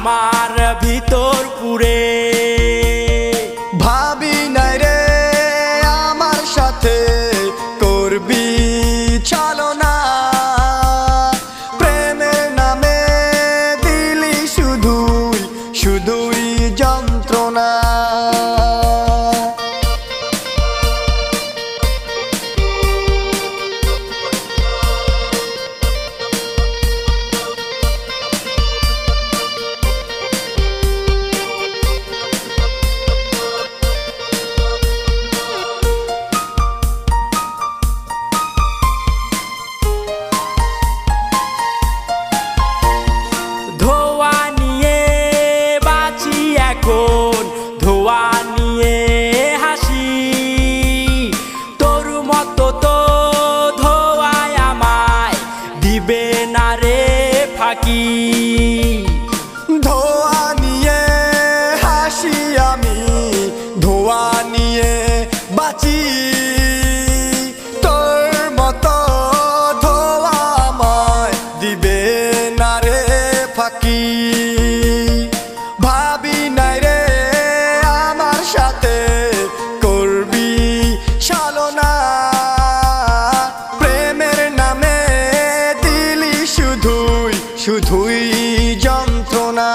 আমার ভিতর পুরে। ভাবি নাই রে আমার সাথে করবি ছলনা, প্রেমের নামে দিলি শুধুই শুধুই যন্ত্রণা। ধোঁয়া নিয়ে বাঁচি এখন, ধোঁয়া নিয়ে হাসি, তোর মতো তো ধোঁয়ায় আমায় দিবে না রে ফাঁকি। ধোঁয়া নিয়ে হাসি আমি, ধোঁয়া নিয়ে বাঁচি, তোর মতো ধোঁয়া আমায় দিবে না রে ফাঁকি। ভাবি নাই রে আমার সাথে করবি ছলনা, প্রেমের নামে দিলি শুধুই শুধুই যন্ত্রণা।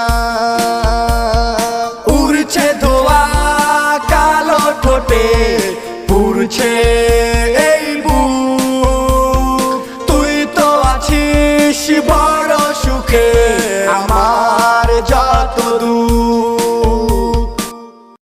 উড়ছে ধোঁয়া কালো ঠোঁটে, পুড়ছে